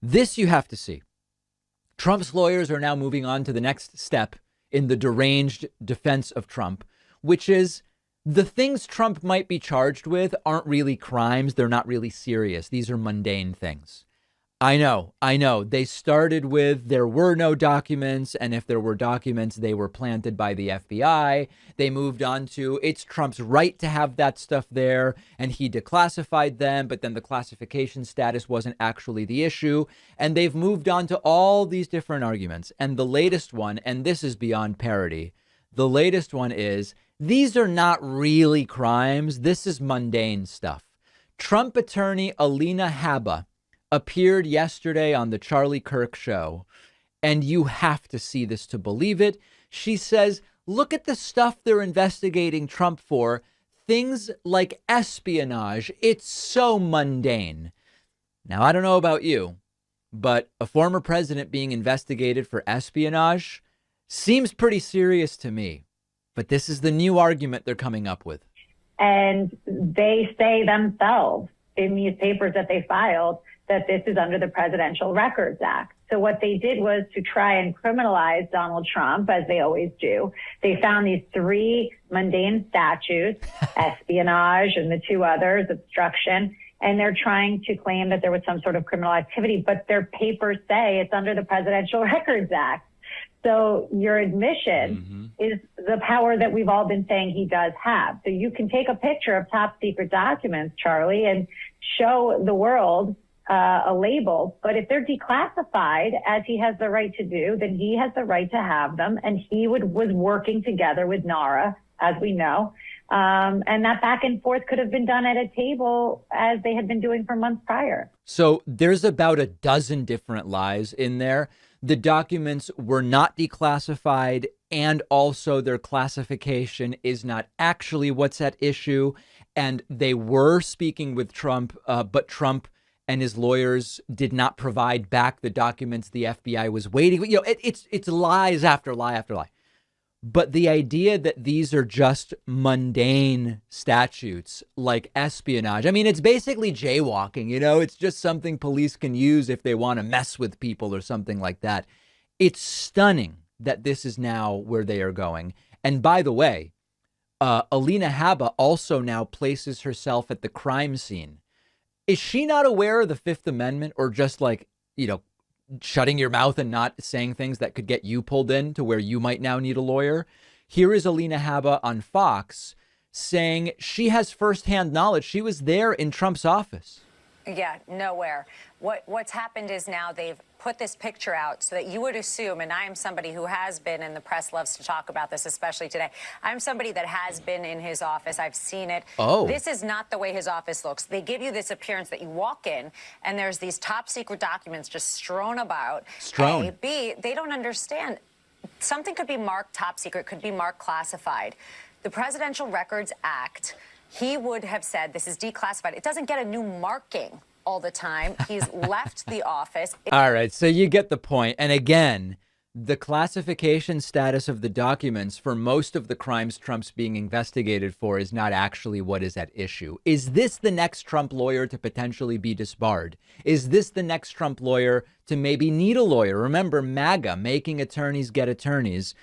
This you have to see. Trump's lawyers are now moving on to the next step in the deranged defense of Trump, which is the things Trump might be charged with aren't really crimes. They're not really serious. These are mundane things. I know. They started with there were no documents, and if there were documents, they were planted by the FBI. They moved on to it's Trump's right to have that stuff there, and he declassified them, but then the classification status wasn't actually the issue. And they've moved on to all these different arguments. And the latest one, and this is beyond parody, the latest one is these are not really crimes. This is mundane stuff. Trump attorney Alina Habba appeared yesterday on the Charlie Kirk show, and you have to see this to believe it. She says, look at the stuff they're investigating Trump for, things like espionage. It's so mundane. Now, I don't know about you, but a former president being investigated for espionage seems pretty serious to me. But this is the new argument they're coming up with. And they say themselves in these papers that they filed that this is under the Presidential Records Act. So what they did was to try and criminalize Donald Trump, as they always do. They found these three mundane statutes, espionage and the two others, obstruction, and they're trying to claim that there was some sort of criminal activity, but their papers say it's under the Presidential Records Act. So your admission is the power that we've all been saying he does have. So you can take a picture of top secret documents, Charlie, and show the world a label. But if they're declassified, as he has the right to do, then he has the right to have them. And he was working together with NARA, as we know. And that back and forth could have been done at a table as they had been doing for months prior. So there's about a dozen different lies in there. The documents were not declassified, and also their classification is not actually what's at issue. And they were speaking with Trump, but Trump and his lawyers did not provide back the documents the FBI was waiting. You know, it's lies after lie after lie. But the idea that these are just mundane statutes like espionage, I mean, it's basically jaywalking, you know, it's just something police can use if they want to mess with people or something like that. It's stunning that this is now where they are going. And by the way, Alina Habba also now places herself at the crime scene. Is she not aware of the Fifth Amendment, or just like, you know, shutting your mouth and not saying things that could get you pulled in to where you might now need a lawyer? Here is Alina Habba on Fox saying she has firsthand knowledge. She was there in Trump's office. Yeah, nowhere. What's happened is now they've put this picture out so that you would assume, and I am somebody who has been, and the press loves to talk about this, especially today. I'm somebody that has been in his office. I've seen it. Oh. This is not the way his office looks. They give you this appearance that you walk in and there's these top secret documents just strewn about. Strewn. A, B, they don't understand. Something could be marked top secret, could be marked classified. The Presidential Records Act, he would have said this is declassified. It doesn't get a new marking all the time. He's left the office. All right, so you get the point. And again, the classification status of the documents for most of the crimes Trump's being investigated for is not actually what is at issue. Is this the next Trump lawyer to potentially be disbarred? Is this the next Trump lawyer to maybe need a lawyer? Remember, MAGA, making attorneys get attorneys.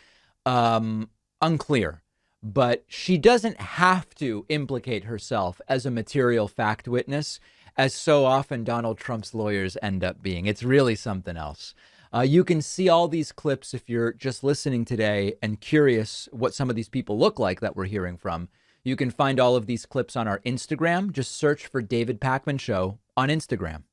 Unclear. But she doesn't have to implicate herself as a material fact witness, as so often Donald Trump's lawyers end up being. It's really something else. You can see all these clips if you're just listening today and curious what some of these people look like that we're hearing from. You can find all of these clips on our Instagram. Just search for David Pakman Show on Instagram.